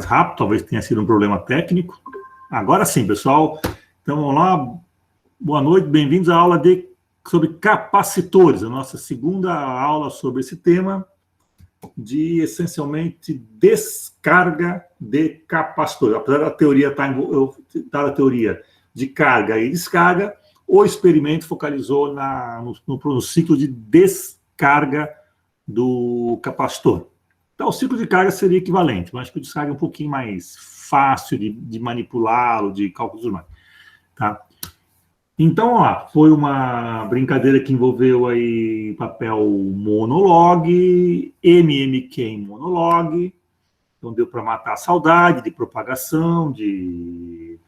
rápido, talvez tenha sido um problema técnico. Agora sim, pessoal. Então, vamos lá. Boa noite, bem-vindos à aula sobre capacitores, a nossa segunda aula sobre esse tema de, essencialmente, descarga de capacitores. Apesar da teoria estar a teoria de carga e descarga, o experimento focalizou no ciclo de descarga do capacitor. Então, o ciclo de carga seria equivalente, mas acho que o descarga é um pouquinho mais fácil de manipulá-lo, de cálculos mais. Tá? Então, ó, foi uma brincadeira que envolveu aí papel monologue, MMQ em monologue, então deu para matar a saudade de propagação, de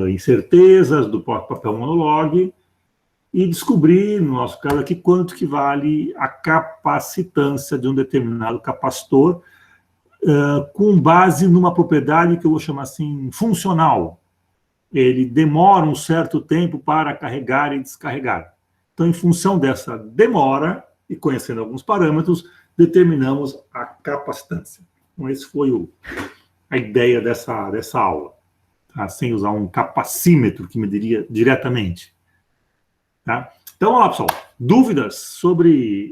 incertezas do papel monologue, e descobrir, no nosso caso aqui, quanto que vale a capacitância de um determinado capacitor, com base numa propriedade que eu vou chamar assim, funcional. Ele demora um certo tempo para carregar e descarregar. Então, em função dessa demora, e conhecendo alguns parâmetros, determinamos a capacitância. Então, essa foi a ideia dessa aula, tá? Sem usar um capacímetro que mediria diretamente. Tá? Então, olha lá, pessoal. Dúvidas sobre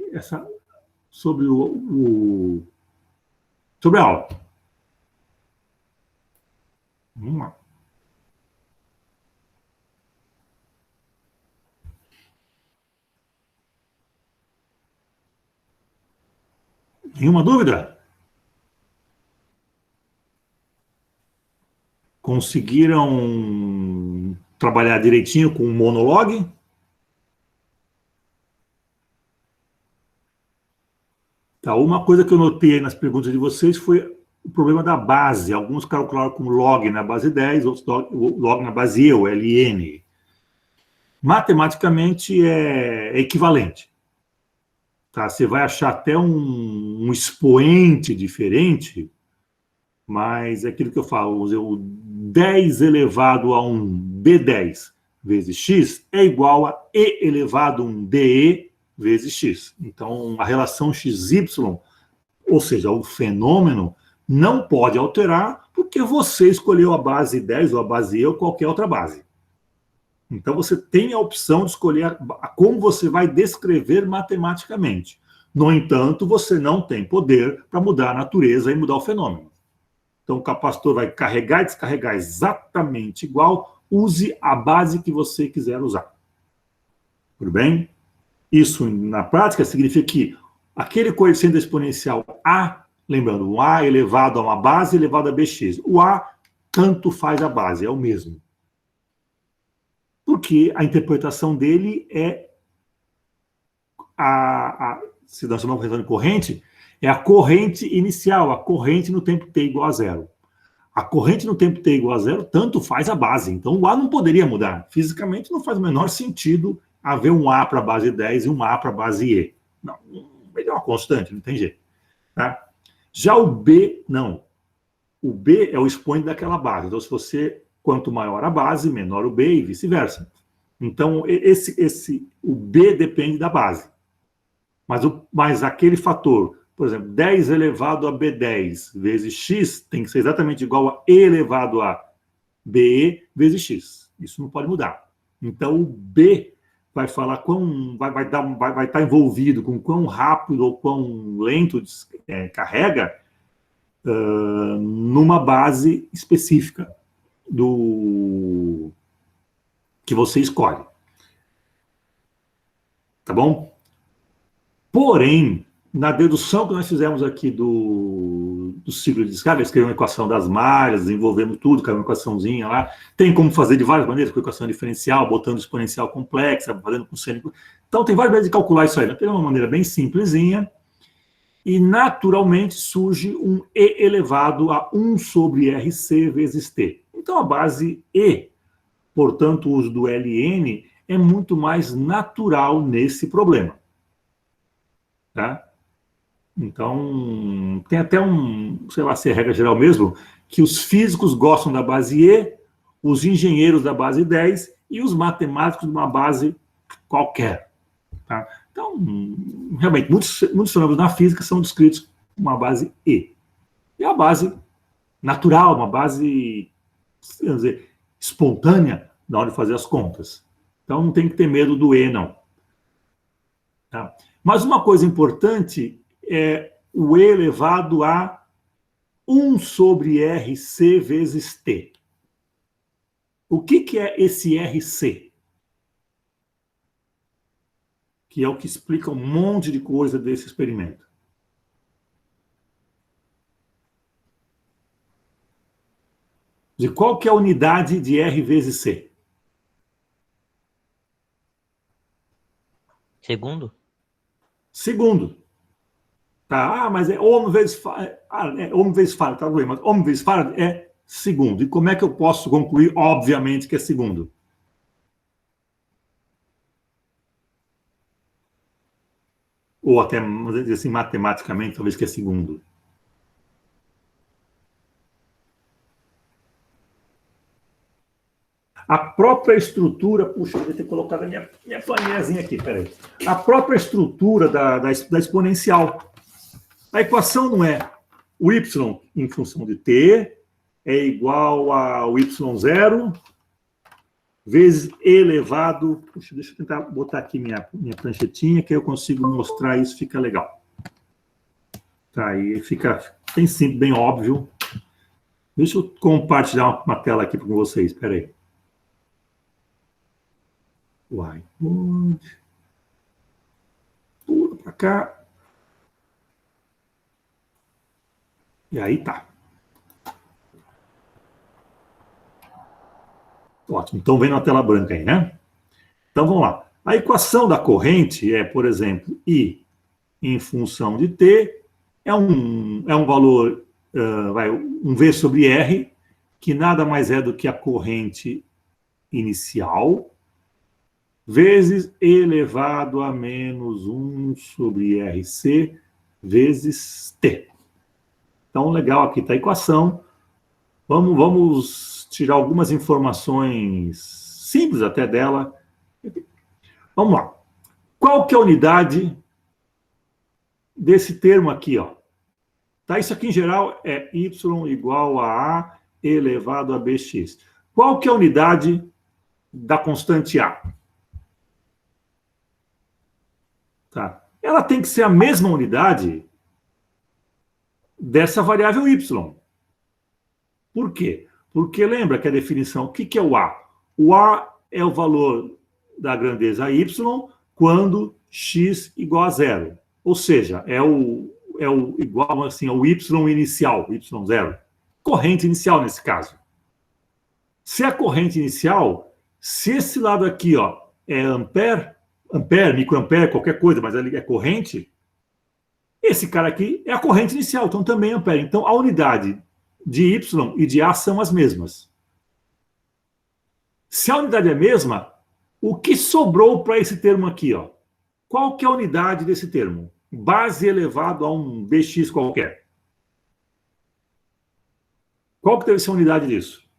sobre a aula? Vamos lá. Nenhuma dúvida? Conseguiram trabalhar direitinho com o monologue? Tá, uma coisa que eu notei nas perguntas de vocês foi o problema da base. Alguns calcularam com log na base 10, outros log na base E, o LN. Matematicamente é equivalente. Tá? Você vai achar até um expoente diferente, mas é aquilo que eu falo, o 10 elevado a 1 B10 vezes x é igual a E elevado a 1 DE vezes x. Então, a relação XY, ou seja, o fenômeno, não pode alterar porque você escolheu a base 10 ou a base E ou qualquer outra base. Então, você tem a opção de escolher como você vai descrever matematicamente. No entanto, você não tem poder para mudar a natureza e mudar o fenômeno. Então, o capacitor vai carregar e descarregar exatamente igual, use a base que você quiser usar. Tudo bem? Isso, na prática, significa que aquele coeficiente exponencial A, lembrando, o A elevado a uma base elevado a BX, o A tanto faz a base, é o mesmo. Porque a interpretação dele é se nós chamamos de corrente, é a corrente inicial, a corrente no tempo t igual a zero. A corrente no tempo t igual a zero tanto faz a base. Então, o A não poderia mudar. Fisicamente, não faz o menor sentido haver um A para a base 10 e um A para a base E. Não, ele é uma constante, não tem jeito. Tá? Já o B, não. O B é o expoente daquela base. Então, se você, quanto maior a base, menor o B e vice-versa. Então, o B depende da base. Mas aquele fator, por exemplo, 10 elevado a B10 vezes x tem que ser exatamente igual a E elevado a BE vezes x. Isso não pode mudar. Então, o B vai falar vai estar envolvido com quão rápido ou quão lento carrega numa base específica que você escolhe. Tá bom? Porém, na dedução que nós fizemos aqui do ciclo de descarga, escrevemos uma equação das malhas, desenvolvemos tudo, caiu uma equaçãozinha lá. Tem como fazer de várias maneiras, com equação diferencial, botando exponencial complexa, fazendo com seno. Então, tem várias maneiras de calcular isso aí. Tem uma maneira bem simplesinha. E, naturalmente, surge um E elevado a 1 sobre RC vezes T. Então, a base E, portanto, o uso do LN é muito mais natural nesse problema. Tá? Então, tem até sei lá se é regra geral mesmo, que os físicos gostam da base E, os engenheiros da base 10 e os matemáticos de uma base qualquer. Tá? Então, realmente, muitos fenômenos na física são descritos com uma base E. E a base natural, uma base, vamos dizer, espontânea na hora de fazer as contas. Então, não tem que ter medo do E, não. Tá? Mas uma coisa importante é o E elevado a 1 sobre RC vezes T. O que é esse RC? Que é o que explica um monte de coisa desse experimento. De qual que é a unidade de R vezes C? Segundo? Segundo. Tá? Mas é ohm vezes Farad. Ohm vezes Farad, tá bem, mas ohm vezes Farad é segundo. E como é que eu posso concluir, obviamente, que é segundo? Ou até, vamos dizer assim, matematicamente, talvez que é segundo. A própria estrutura, puxa, eu devia ter colocado a minha planilhazinha aqui, peraí. A própria estrutura da exponencial. A equação não é o y em função de t é igual ao y0 vezes e elevado... Puxa, deixa eu tentar botar aqui minha pranchetinha, que aí eu consigo mostrar isso, fica legal. Tá, aí fica bem simples, bem óbvio. Deixa eu compartilhar uma tela aqui com vocês, peraí. Whiteboard. Pula para cá. E aí tá. Ótimo. Então vem na tela branca aí, né? Então vamos lá. A equação da corrente é, por exemplo, I em função de T é um valor, um V sobre R, que nada mais é do que a corrente inicial, vezes E elevado a menos 1 sobre RC, vezes T. Então, legal, aqui está a equação. Vamos tirar algumas informações simples até dela. Vamos lá. Qual que é a unidade desse termo aqui, ó? Tá, isso aqui, em geral, é y igual a elevado a bx. Qual que é a unidade da constante a? Tá. Ela tem que ser a mesma unidade dessa variável y. Por quê? Porque lembra que a definição, o que é o a? O a é o valor da grandeza y quando x igual a zero. Ou seja, é o igual assim, ao y inicial, y0. Corrente inicial nesse caso. Se a corrente inicial, se esse lado aqui, ó, é ampere, microampere, qualquer coisa, mas ele é corrente, esse cara aqui é a corrente inicial, então também é ampere. Então a unidade de y e de a são as mesmas. Se a unidade é a mesma, o que sobrou para esse termo aqui, ó? Qual que é a unidade desse termo? Base elevado a um bx qualquer. Qual que deve ser a unidade disso?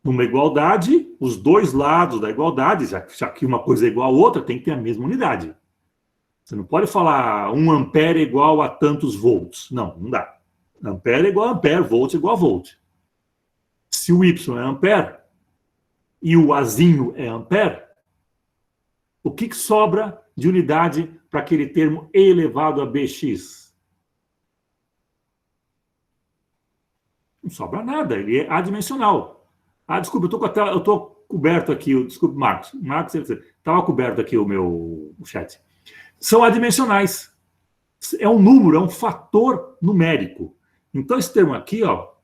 Numa igualdade, os dois lados da igualdade, já que uma coisa é igual a outra, tem que ter a mesma unidade. Você não pode falar 1 ampere é igual a tantos volts. Não, não dá. Ampere é igual a ampere, volt é igual a volt. Se o y é ampere e o azinho é ampere, o que sobra de unidade para aquele termo E elevado a bx? Não sobra nada, ele é adimensional. Ah, desculpa, eu estou coberto aqui, desculpe, Marcos. Marcos, estava coberto aqui o meu chat. São adimensionais. É um número, é um fator numérico. Então, esse termo aqui, ó,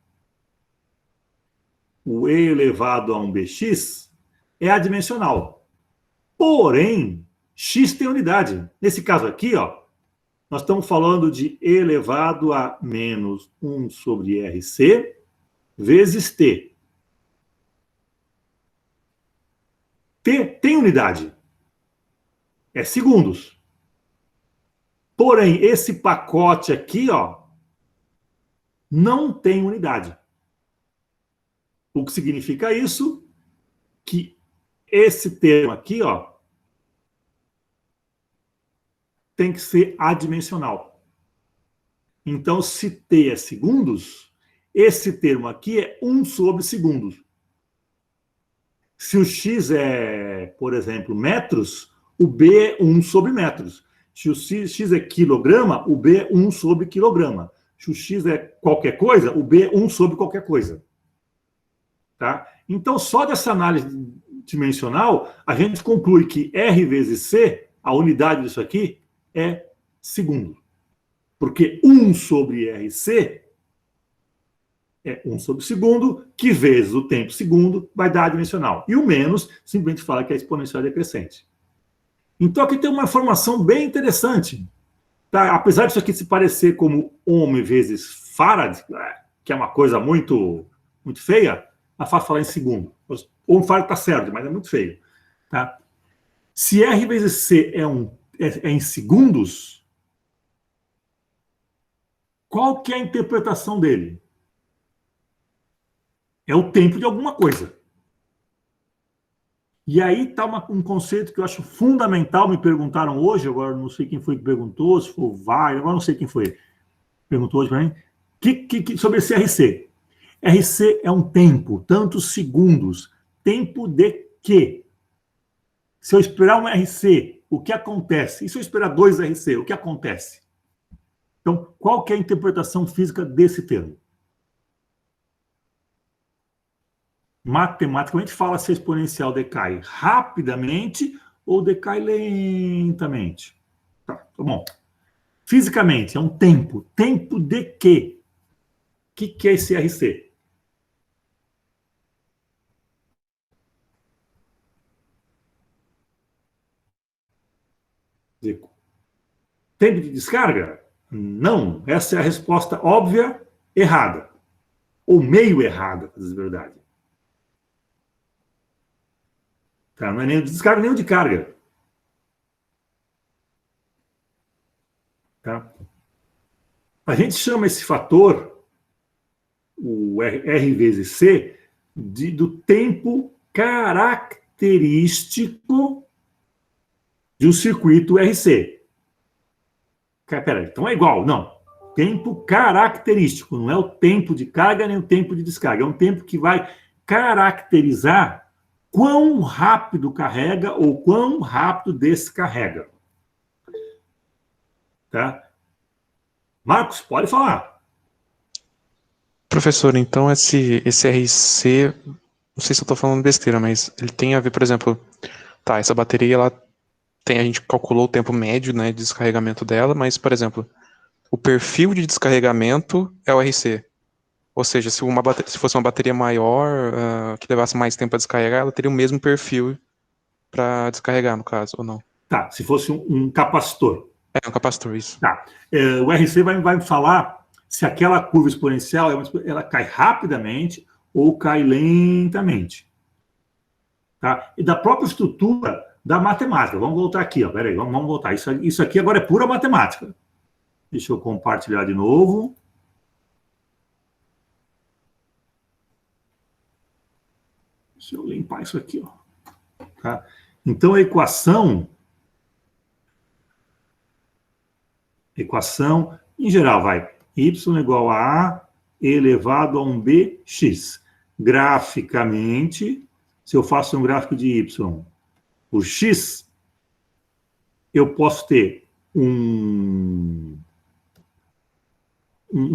o E elevado a um bx, é adimensional. Porém, x tem unidade. Nesse caso aqui, ó, nós estamos falando de E elevado a menos 1 sobre RC vezes T. T tem unidade. É segundos. Porém, esse pacote aqui, ó, não tem unidade. O que significa isso? Que esse termo aqui, ó, tem que ser adimensional. Então, se t é segundos, esse termo aqui é 1 sobre segundos. Se o x é, por exemplo, metros, o b é 1 sobre metros. Se o x é quilograma, o b é 1 sobre quilograma. Se o x é qualquer coisa, o b é 1 sobre qualquer coisa. Tá? Então, só dessa análise dimensional, a gente conclui que R vezes C, a unidade disso aqui, é segundo. Porque 1 sobre RC é 1 sobre segundo, que vezes o tempo segundo vai dar a dimensional. E o menos simplesmente fala que é exponencial decrescente. Então, aqui tem uma informação bem interessante. Tá? Apesar disso aqui se parecer como Ohm vezes Farad, que é uma coisa muito, muito feia, é fácil falar em segundo. Ohm Farad está certo, mas é muito feio. Tá? Se R vezes C é em segundos, qual que é a interpretação dele? É o tempo de alguma coisa. E aí está um conceito que eu acho fundamental, me perguntaram hoje, agora não sei quem foi que perguntou, se foi o Vai, agora não sei quem foi, perguntou hoje para mim, sobre esse RC. RC é um tempo, tantos segundos, tempo de quê? Se eu esperar um RC, o que acontece? E se eu esperar 2 RC, o que acontece? Então, qual que é a interpretação física desse termo? Matematicamente, fala se a exponencial decai rapidamente ou decai lentamente. Tá bom. Fisicamente, é um tempo. Tempo de quê? O que é esse RC? Tempo de descarga? Não. Essa é a resposta óbvia, errada. Ou meio errada, para dizer a verdade. Tá? Não é nem o de descarga, nem o de carga. Tá? A gente chama esse fator, o R vezes C, do tempo característico de um circuito RC. Peraí, então é igual? Não. Tempo característico, não é o tempo de carga nem o tempo de descarga. É um tempo que vai caracterizar quão rápido carrega ou quão rápido descarrega. Tá? Marcos, pode falar. Professor, então esse RC, não sei se eu estou falando besteira, mas ele tem a ver, por exemplo, tá, essa bateria, a gente calculou o tempo médio, né, de descarregamento dela, mas, por exemplo, o perfil de descarregamento é o RC. Ou seja, se fosse uma bateria maior, que levasse mais tempo a descarregar, ela teria o mesmo perfil para descarregar, no caso, ou não? Tá, se fosse um capacitor. É, um capacitor, isso. Tá. O RC vai falar se aquela curva exponencial ela cai rapidamente ou cai lentamente. Tá? E da própria estrutura da matemática. Vamos voltar aqui, ó. Peraí, vamos voltar. Isso aqui agora é pura matemática. Deixa eu compartilhar de novo. Deixa eu limpar isso aqui, ó. Tá? Então, a equação, em geral, vai y igual a elevado a 1bx. Graficamente, se eu faço um gráfico de y por x, eu posso ter um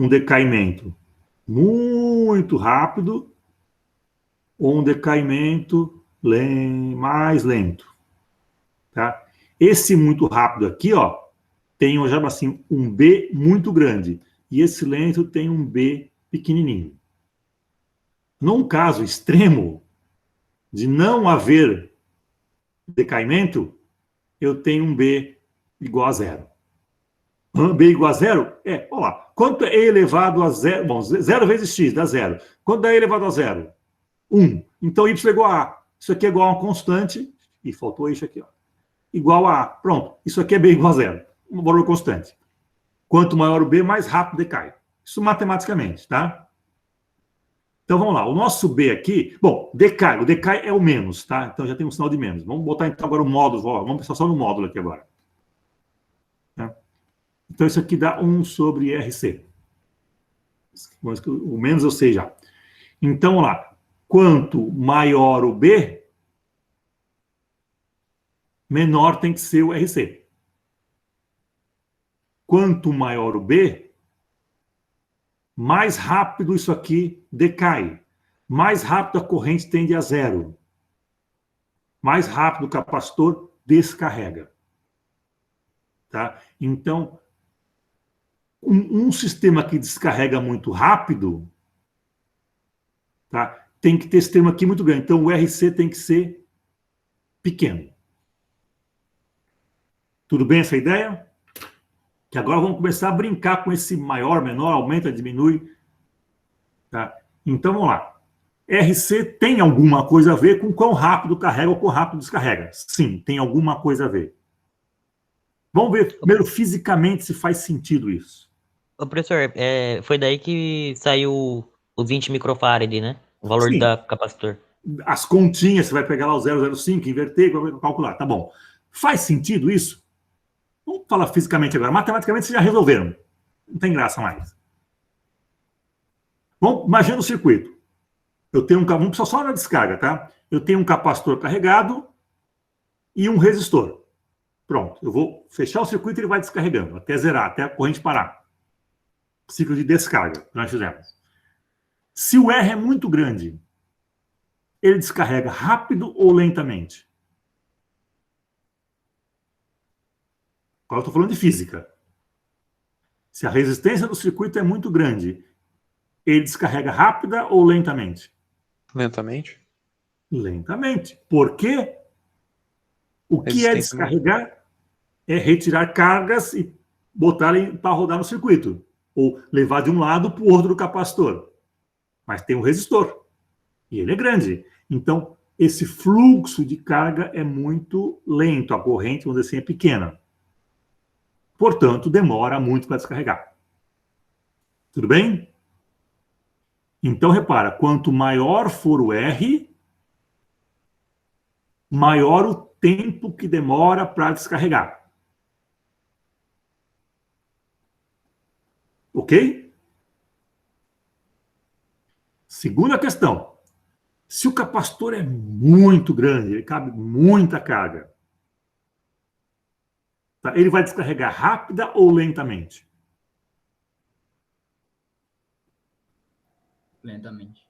decaimento muito rápido ou um decaimento mais lento. Tá? Esse muito rápido aqui, ó, tem, eu chamo assim, um B muito grande. E esse lento tem um B pequenininho. Num caso extremo de não haver decaimento, eu tenho um B igual a zero. B igual a zero? Olha lá. Quanto é E elevado a zero? Bom, 0 vezes x dá zero. Quanto é E elevado a zero? 1. Então, y é igual a A. Isso aqui é igual a uma constante. E faltou isso aqui, ó. Igual a A. Pronto. Isso aqui é B igual a zero. Um valor constante. Quanto maior o B, mais rápido decai. Isso matematicamente, tá? Então, vamos lá. O nosso B aqui... Bom, decai. O decai é o menos, tá? Então, já tem um sinal de menos. Vamos botar, então, agora o módulo. Vamos pensar só no módulo aqui agora. Então, isso aqui dá 1 sobre RC. O menos eu sei já. Então, vamos lá. Quanto maior o B, menor tem que ser o RC. Quanto maior o B, mais rápido isso aqui decai. Mais rápido a corrente tende a zero. Mais rápido o capacitor descarrega. Tá? Então, um sistema que descarrega muito rápido, tá? Tem que ter esse termo aqui muito grande. Então, o RC tem que ser pequeno. Tudo bem essa ideia? Que agora vamos começar a brincar com esse maior, menor, aumenta, diminui. Tá? Então, vamos lá. RC tem alguma coisa a ver com quão rápido carrega ou quão rápido descarrega. Sim, tem alguma coisa a ver. Vamos ver primeiro fisicamente se faz sentido isso. Ô, professor, foi daí que saiu os 20 microfarad, né? O valor Sim. da capacitor. As continhas, você vai pegar lá o 0,05, inverter, calcular. Tá bom. Faz sentido isso? Vamos falar fisicamente agora. Matematicamente vocês já resolveram. Não tem graça mais. Bom, imagina o circuito. Eu tenho vamos precisar só na descarga, tá? Eu tenho um capacitor carregado e um resistor. Pronto. Eu vou fechar o circuito e ele vai descarregando, até zerar, até a corrente parar. Ciclo de descarga que nós fizemos. Se o R é muito grande, ele descarrega rápido ou lentamente? Agora eu estou falando de física. Se a resistência do circuito é muito grande, ele descarrega rápida ou lentamente? Lentamente. Lentamente. Por quê? O que é Resistência, né? descarregar? É retirar cargas e botar para rodar no circuito. Ou levar de um lado para o outro do capacitor. Mas tem um resistor. E ele é grande. Então, esse fluxo de carga é muito lento. A corrente, vamos dizer assim, é pequena. Portanto, demora muito para descarregar. Tudo bem? Então, repara, quanto maior for o R, maior o tempo que demora para descarregar. Ok? Segunda questão. Se o capacitor é muito grande, ele cabe muita carga, tá? Ele vai descarregar rápida ou lentamente? Lentamente.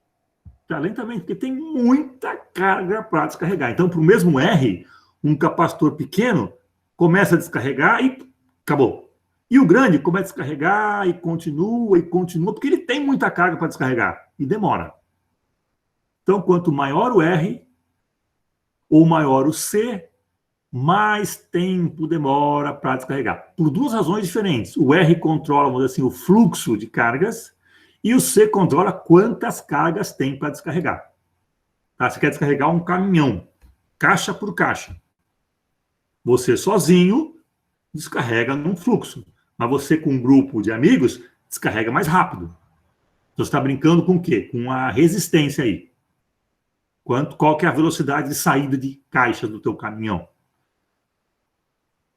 Tá, lentamente, porque tem muita carga para descarregar. Então, para o mesmo R, um capacitor pequeno começa a descarregar e acabou. E o grande começa a descarregar e continua, porque ele tem muita carga para descarregar e demora. Então, quanto maior o R ou maior o C, mais tempo demora para descarregar. Por duas razões diferentes. O R controla, vamos dizer assim, o fluxo de cargas e o C controla quantas cargas tem para descarregar. Tá? Você quer descarregar um caminhão, caixa por caixa. Você sozinho descarrega num fluxo. Mas você com um grupo de amigos descarrega mais rápido. Então você está brincando com o quê? Com a resistência aí. Qual que é a velocidade de saída de caixa do teu caminhão?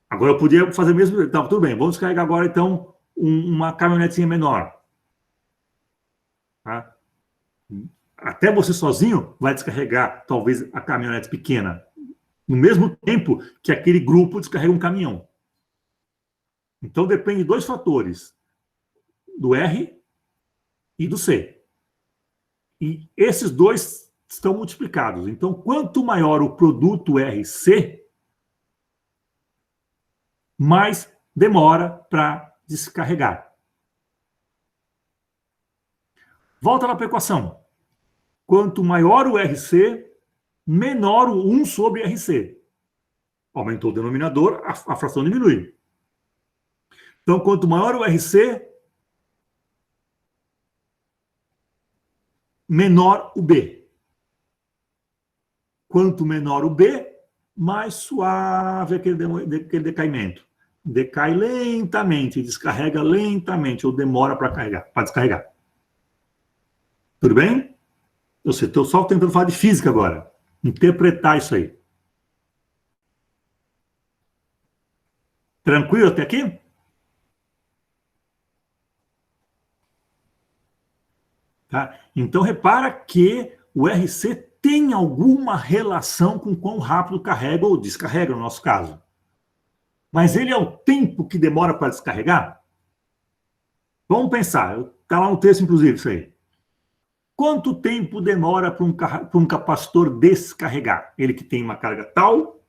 Agora eu podia fazer mesmo. Tá, tudo bem, vamos descarregar agora então uma caminhonetinha menor. Tá? Até você sozinho vai descarregar talvez a caminhonete pequena no mesmo tempo que aquele grupo descarrega um caminhão. Então depende de dois fatores, do R e do C. E esses dois estão multiplicados. Então, quanto maior o produto RC, mais demora para descarregar. Volta lá para a equação. Quanto maior o RC, menor o 1 sobre RC. Aumentou o denominador, a fração diminui. Então, quanto maior o RC, menor o B. Quanto menor o B, mais suave aquele decaimento. Decai lentamente, descarrega lentamente, ou demora para descarregar. Tudo bem? Eu estou só tentando falar de física agora. Interpretar isso aí. Tranquilo até aqui? Tá? Então, repara que o RC tem alguma relação com quão rápido carrega ou descarrega, no nosso caso. Mas ele é o tempo que demora para descarregar? Vamos pensar, está lá no texto, inclusive, isso aí. Quanto tempo demora para um capacitor descarregar? Ele que tem uma carga tal,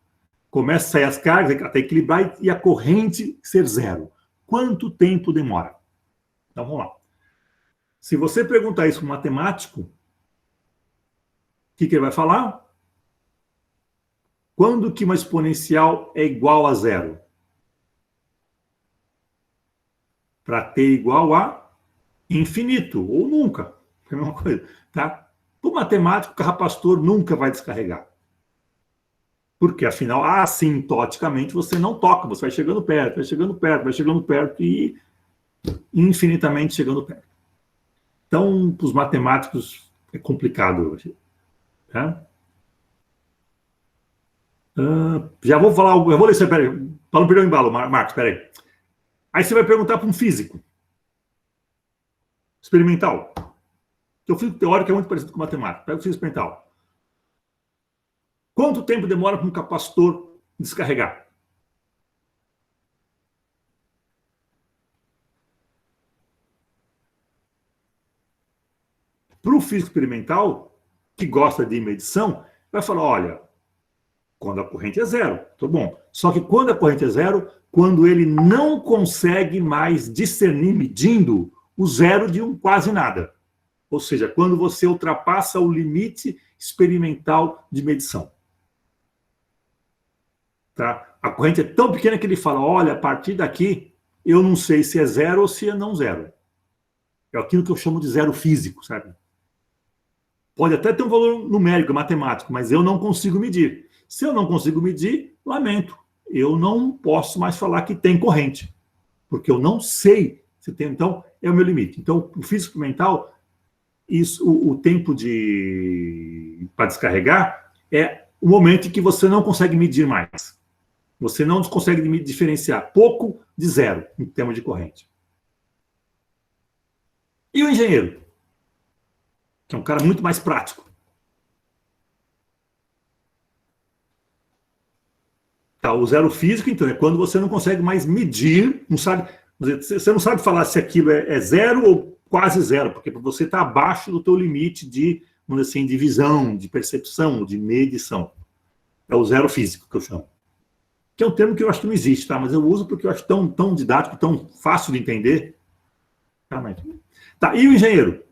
começa a sair as cargas até equilibrar e a corrente ser zero. Quanto tempo demora? Então, vamos lá. Se você perguntar isso para um matemático, o que ele vai falar? Quando que uma exponencial é igual a zero? Para t igual a infinito, ou nunca. É a mesma coisa, tá? Para o matemático, o capacitor nunca vai descarregar. Porque, afinal, assintoticamente, você não toca, você vai chegando perto, vai chegando perto, vai chegando perto e infinitamente chegando perto. Então, para os matemáticos, é complicado hoje. Tá? Já vou falar, eu vou ler isso aí, peraí, para não perder o embalo, Marcos, peraí. Aí você vai perguntar para um físico experimental. O físico teórico é muito parecido com matemática. Pega o físico experimental. Quanto tempo demora para um capacitor descarregar? Para o físico experimental, que gosta de medição, vai falar, olha, quando a corrente é zero, tá bom. Só que quando a corrente é zero, quando ele não consegue mais discernir, medindo, o zero de um quase nada. Ou seja, quando você ultrapassa o limite experimental de medição. Tá? A corrente é tão pequena que ele fala, olha, a partir daqui, eu não sei se é zero ou se é não zero. É aquilo que eu chamo de zero físico, sabe? Pode até ter um valor numérico, matemático, mas eu não consigo medir. Se eu não consigo medir, lamento. Eu não posso mais falar que tem corrente. Porque eu não sei se tem. Então, é o meu limite. Então, o físico experimental, isso, o tempo para descarregar é o momento em que você não consegue medir mais. Você não consegue diferenciar pouco de zero em termos de corrente. E o engenheiro? Que é um cara muito mais prático. Tá, o zero físico, então, é quando você não consegue mais medir, não sabe, você não sabe falar se aquilo é zero ou quase zero, porque você está abaixo do teu limite de, vamos dizer assim, de visão, de percepção, de medição. É o zero físico que eu chamo. Que é um termo que eu acho que não existe, tá? Mas eu uso porque eu acho tão didático, tão fácil de entender. Tá, e o engenheiro?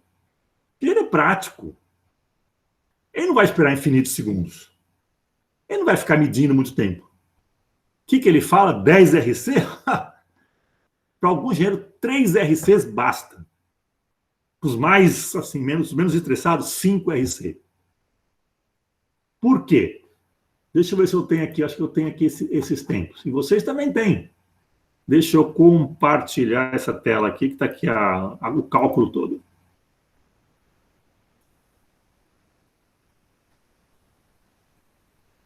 Ele é prático. Ele não vai esperar infinitos segundos. Ele não vai ficar medindo muito tempo. O que ele fala? 10 RC? Para algum engenheiro, 3 RCs basta. Para os mais, assim, menos estressados, 5 RC. Por quê? Deixa eu ver se eu tenho aqui, acho que eu tenho aqui esses tempos. E vocês também têm. Deixa eu compartilhar essa tela aqui, que está aqui o cálculo todo.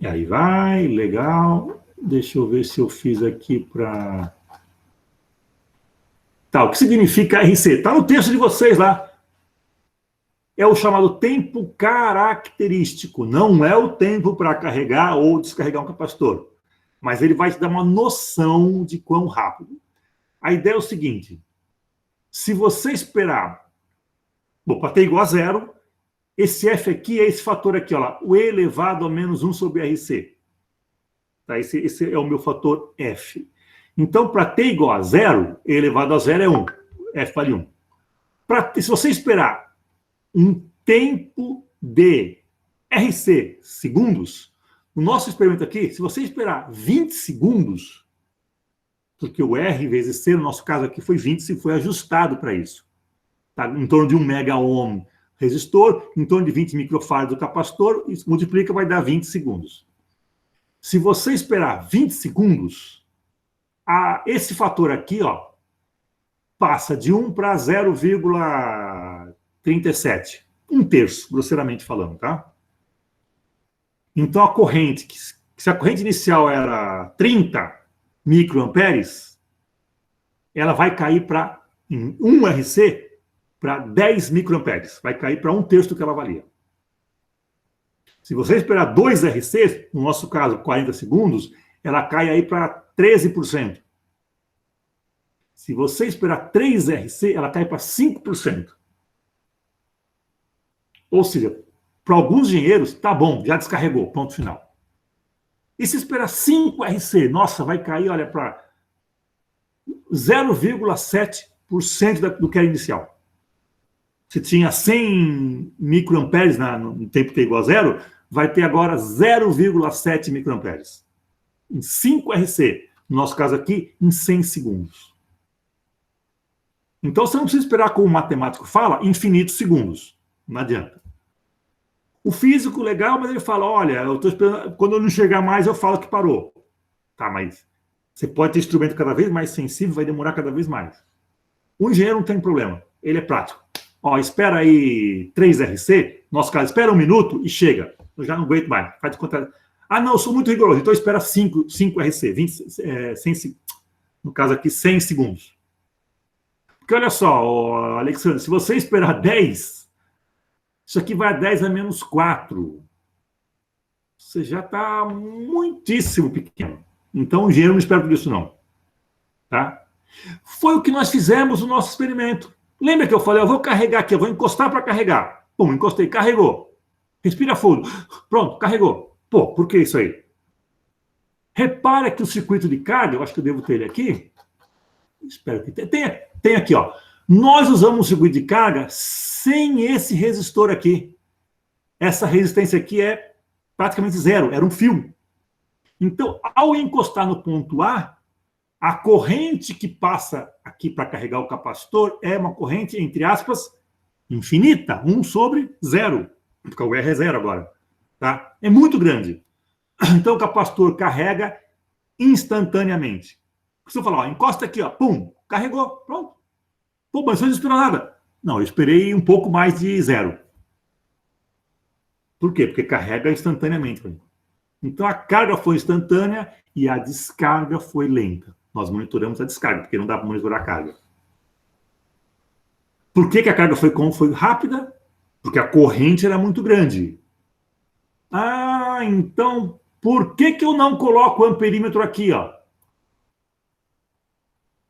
E aí vai, legal. Deixa eu ver se eu fiz aqui para... Tá, o que significa RC? Está no texto de vocês lá. É o chamado tempo característico. Não é o tempo para carregar ou descarregar um capacitor. Mas ele vai te dar uma noção de quão rápido. A ideia é o seguinte. Se você esperar... Bom, para t igual a zero, esse F aqui é esse fator aqui, ó lá, o E elevado a menos 1 sobre RC. Tá? Esse é o meu fator F. Então, para t igual a zero, E elevado a zero é 1. F vale 1. Se você esperar um tempo de RC segundos, no nosso experimento aqui, se você esperar 20 segundos, porque o R vezes C, no nosso caso aqui, foi 20, e foi ajustado para isso. Tá? Em torno de 1 mega-ohm resistor, em torno de 20 microfarads do capacitor, isso multiplica, vai dar 20 segundos. Se você esperar 20 segundos, esse fator aqui, ó, passa de 1 para 0,37. 1/3, grosseiramente falando, tá? Então, a corrente, se a corrente inicial era 30 microamperes, ela vai cair para 1 RC, para 10 microamperes. Vai cair para 1/3 do que ela valia. Se você esperar 2 RC, no nosso caso, 40 segundos, ela cai aí para 13%. Se você esperar 3 RC, ela cai para 5%. Ou seja, para alguns engenheiros, tá bom, já descarregou, ponto final. E se esperar 5 RC, nossa, vai cair, olha, para 0,7% do que era inicial. Se tinha 100 microamperes no tempo t igual a 0, vai ter agora 0,7 microamperes. Em 5 RC, no nosso caso aqui, em 100 segundos. Então, você não precisa esperar, como o matemático fala, infinitos segundos. Não adianta. O físico, legal, mas ele fala, olha, eu estou esperando, quando eu não enxergar mais, eu falo que parou. Tá, mas você pode ter instrumento cada vez mais sensível, vai demorar cada vez mais. O engenheiro não tem problema, ele é prático. Ó, espera aí 3 RC, nosso caso, espera 1 minuto e chega. Eu já não aguento mais, faz de conta. Ah, não, eu sou muito rigoroso, então espera 5 RC, 100, no caso aqui, 100 segundos. Porque olha só, Alexandre, se você esperar 10, isso aqui vai a 10 a menos 4. Você já está muitíssimo pequeno. Então, o engenheiro não espera por isso, não. Tá? Foi o que nós fizemos no nosso experimento. Lembra que eu falei, eu vou carregar aqui, eu vou encostar para carregar. Pum, encostei, carregou. Respira fundo. Pronto, carregou. Pô, por que isso aí? Repara que o circuito de carga, eu acho que eu devo ter ele aqui. Espero que tenha. Tem aqui, ó. Nós usamos um circuito de carga sem esse resistor aqui. Essa resistência aqui é praticamente zero, era um fio. Então, ao encostar no ponto A, a corrente que passa aqui para carregar o capacitor é uma corrente, entre aspas, infinita, 1/0, porque o R é 0 agora. Tá? É muito grande. Então, o capacitor carrega instantaneamente. Se eu falar, ó, encosta aqui, ó, pum, carregou, pronto. Pô, mas você não esperou nada. Não, eu esperei um pouco mais de 0. Por quê? Porque carrega instantaneamente. Então, a carga foi instantânea e a descarga foi lenta. Nós monitoramos a descarga, porque não dá para monitorar a carga. Por que a carga foi rápida? Porque a corrente era muito grande. Ah, então, por que eu não coloco o amperímetro aqui, ó?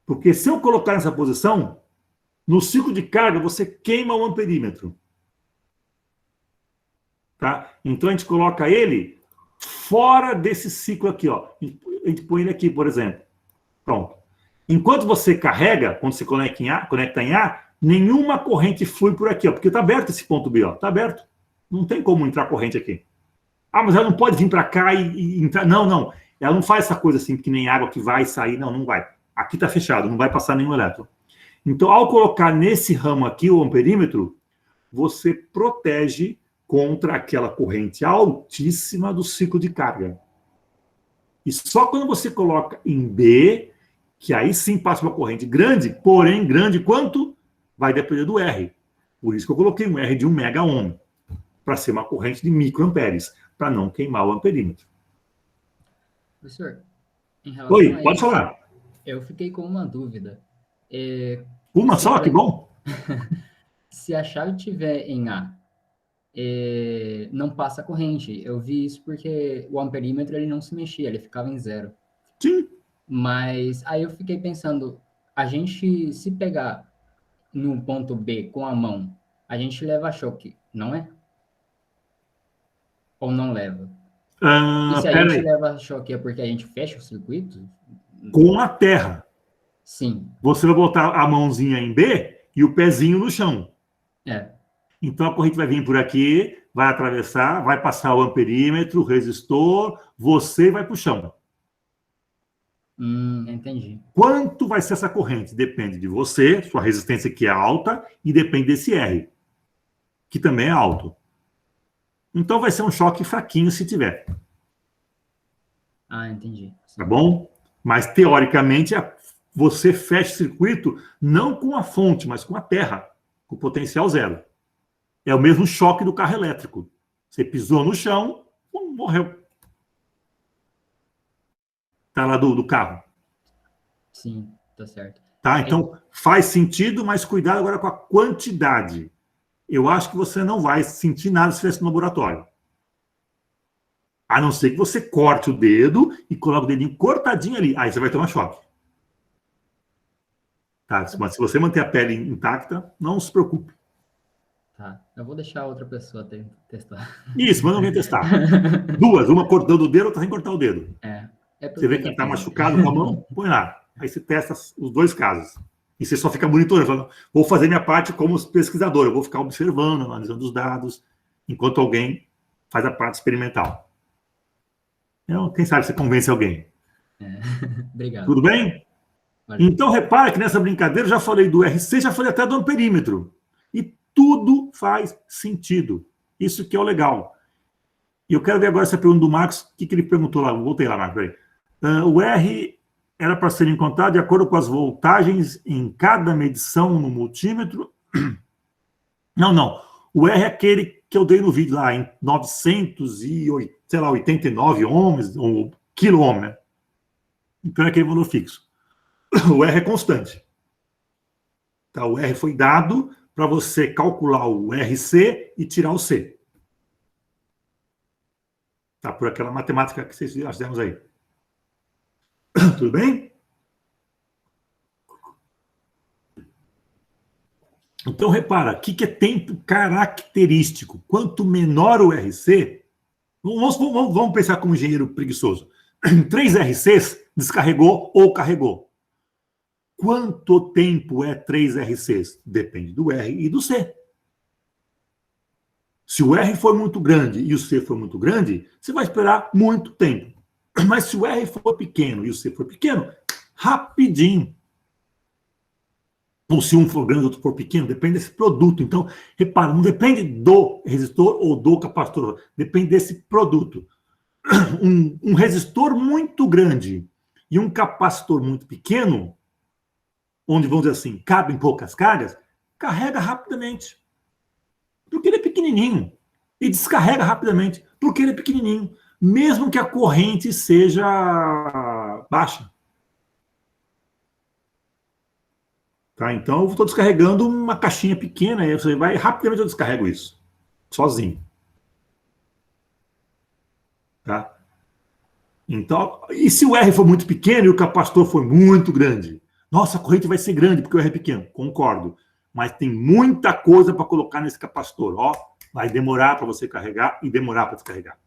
Porque se eu colocar nessa posição, no ciclo de carga, você queima o amperímetro. Tá? Então, a gente coloca ele fora desse ciclo aqui, ó. A gente põe ele aqui, por exemplo. Pronto. Enquanto você carrega, quando você conecta em A, nenhuma corrente flui por aqui, ó, porque está aberto esse ponto B, ó. Está aberto. Não tem como entrar corrente aqui. Ah, mas ela não pode vir para cá e entrar. Não, não. Ela não faz essa coisa assim, que nem água que vai sair. Não, não vai. Aqui está fechado, não vai passar nenhum elétron. Então, ao colocar nesse ramo aqui o amperímetro, você protege contra aquela corrente altíssima do ciclo de carga. E só quando você coloca em B, que aí sim passa uma corrente grande, porém grande quanto? Vai depender do R. Por isso que eu coloquei um R de 1 megaohm, para ser uma corrente de microamperes, para não queimar o amperímetro. Professor, em relação Oi, a pode isso, falar. eu fiquei com uma dúvida. Uma só? Que bom. Se a chave estiver em A, não passa corrente. Eu vi isso porque o amperímetro ele não se mexia, ele ficava em 0. Sim. Mas aí eu fiquei pensando, a gente se pegar no ponto B com a mão, a gente leva choque, não é? Ou não leva? E se a gente leva choque é porque a gente fecha o circuito? Com a terra. Sim. Você vai botar a mãozinha em B e o pezinho no chão. É. Então a corrente vai vir por aqui, vai atravessar, vai passar o amperímetro, o resistor, você vai para o chão. Entendi. Quanto vai ser essa corrente? Depende de você, sua resistência que é alta, e depende desse R, que também é alto. Então vai ser um choque fraquinho se tiver. Ah, entendi. Tá bom? Mas teoricamente você fecha o circuito não com a fonte, mas com a terra, com potencial 0. É o mesmo choque do carro elétrico. Você pisou no chão, morreu. Tá lá do carro. Sim, tá certo. Tá? Então, faz sentido, mas cuidado agora com a quantidade. Eu acho que você não vai sentir nada se estiver no laboratório. A não ser que você corte o dedo e coloque o dedinho cortadinho ali. Aí você vai tomar choque. Tá? Mas se você manter a pele intacta, não se preocupe. Tá, eu vou deixar outra pessoa testar. Isso, manda alguém testar. Duas, uma cortando o dedo, outra sem cortar o dedo. Você vê quem está machucado com a mão, põe lá. Aí você testa os dois casos. E você só fica monitorando, falando, vou fazer minha parte como pesquisador, eu vou ficar observando, analisando os dados, enquanto alguém faz a parte experimental. Então, quem sabe você convence alguém. Obrigado. Tudo bem? Valeu. Então, repara que nessa brincadeira eu já falei do RC, já falei até do amperímetro. E tudo faz sentido. Isso que é o legal. E eu quero ver agora essa pergunta do Marcos, o que ele perguntou lá. Voltei lá, Marcos. O R era para ser encontrado de acordo com as voltagens em cada medição no multímetro? Não. O R é aquele que eu dei no vídeo lá, em 989 ohms, ou quilo-ohm, né? Então é aquele valor fixo. O R é constante. Tá? O R foi dado para você calcular o RC e tirar o C. Tá? Por aquela matemática que vocês fizemos aí. Tudo bem? Então, repara, o que é tempo característico? Quanto menor o RC, vamos pensar como engenheiro preguiçoso. 3 RCs descarregou ou carregou. Quanto tempo é 3 RCs? Depende do R e do C. Se o R for muito grande e o C for muito grande, você vai esperar muito tempo. Mas se o R for pequeno e o C for pequeno, rapidinho. Ou se um for grande e outro for pequeno, depende desse produto. Então, repara, não depende do resistor ou do capacitor, depende desse produto. Um resistor muito grande e um capacitor muito pequeno, onde, vamos dizer assim, cabem poucas cargas, carrega rapidamente. Porque ele é pequenininho. E descarrega rapidamente, porque ele é pequenininho. Mesmo que a corrente seja baixa. Tá? Então, eu estou descarregando uma caixinha pequena, aí você vai, rapidamente eu descarrego isso. Sozinho. Tá? Então, e se o R for muito pequeno e o capacitor for muito grande? Nossa, a corrente vai ser grande porque o R é pequeno. Concordo. Mas tem muita coisa para colocar nesse capacitor. Ó, vai demorar para você carregar e demorar para descarregar.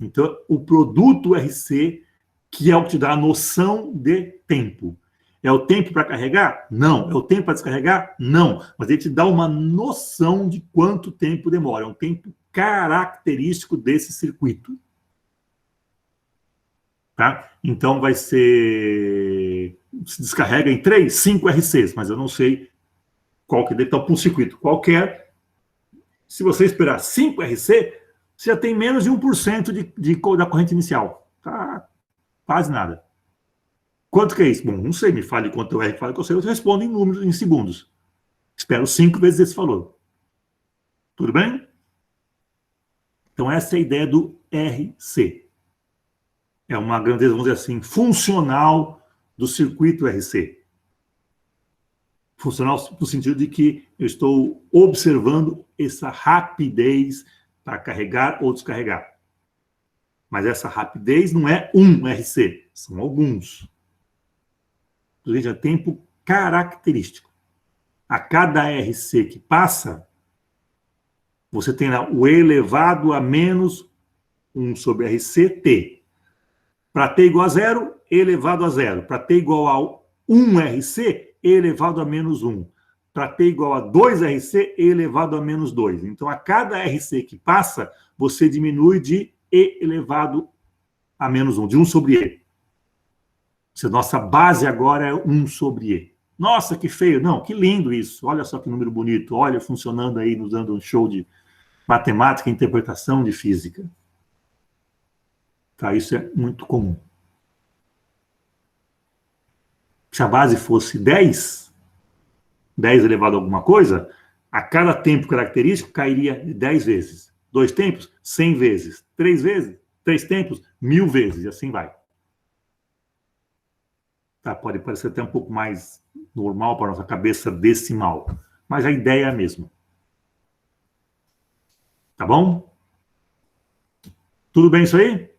Então, o produto RC, que é o que te dá a noção de tempo. É o tempo para carregar? Não. É o tempo para descarregar? Não. Mas ele te dá uma noção de quanto tempo demora. É um tempo característico desse circuito. Tá? Então, vai ser... Se descarrega em 3, 5 RCs, mas eu não sei qual que deve estar para um circuito qualquer. Se você esperar 5 RC, você já tem menos de 1% da corrente inicial. Tá? Quase nada. Quanto que é isso? Bom, não sei, me fale quanto o R fala que eu sei, eu respondo em números, em segundos. Espero 5 vezes esse valor. Tudo bem? Então, essa é a ideia do RC. É uma grandeza, vamos dizer assim, funcional do circuito RC. Funcional no sentido de que eu estou observando essa rapidez para carregar ou descarregar. Mas essa rapidez não é um RC, são alguns. É tempo característico. A cada RC que passa, você tem lá o elevado a menos 1 sobre RC, Para T igual a 0, elevado a 0. Para T igual a 1 RC, elevado a menos 1. Para T igual a 2 RC, elevado a menos 2. Então, a cada RC que passa, você diminui de E elevado a menos 1, de 1 sobre E. Nossa base agora é 1 sobre E. Nossa, que feio. Não, que lindo isso. Olha só que número bonito. Olha, funcionando aí, nos dando um show de matemática e interpretação de física. Tá, isso é muito comum. Se a base fosse 10 elevado a alguma coisa, a cada tempo característico cairia 10 vezes. 2 tempos, 100 vezes. 3 vezes, 3 tempos, 1000 vezes, e assim vai. Tá? Pode parecer até um pouco mais normal para a nossa cabeça decimal, mas a ideia é a mesma. Tá bom? Tudo bem isso aí?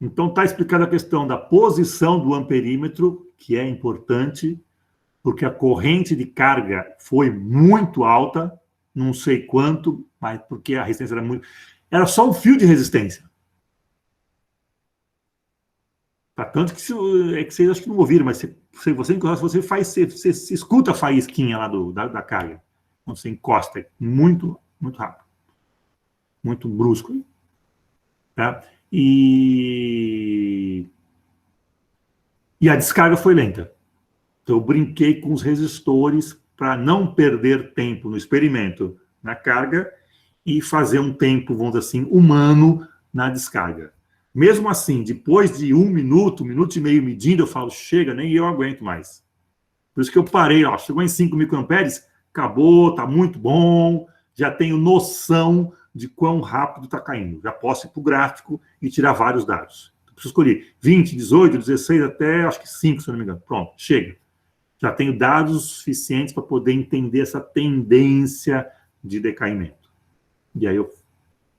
Então está explicada a questão da posição do amperímetro, que é importante, porque a corrente de carga foi muito alta, não sei quanto, mas porque a resistência era muito... Era só um fio de resistência. Tá? Tanto que, é que vocês acho que não ouviram, mas se você encosta, você escuta a faísquinha lá da carga. Quando você encosta, é muito, muito rápido. Muito brusco. Tá? E a descarga foi lenta. Então, eu brinquei com os resistores para não perder tempo no experimento na carga e fazer um tempo, vamos dizer assim, humano na descarga. Mesmo assim, depois de 1 minuto, 1 minuto e meio medindo, eu falo, chega, nem eu aguento mais. Por isso que eu parei, ó, chegou em 5 microamperes, acabou, está muito bom, já tenho noção de quão rápido está caindo. Já posso ir para o gráfico e tirar vários dados. Eu escolhi 20, 18, 16, até acho que 5, se eu não me engano. Pronto, chega. Já tenho dados suficientes para poder entender essa tendência de decaimento. E aí eu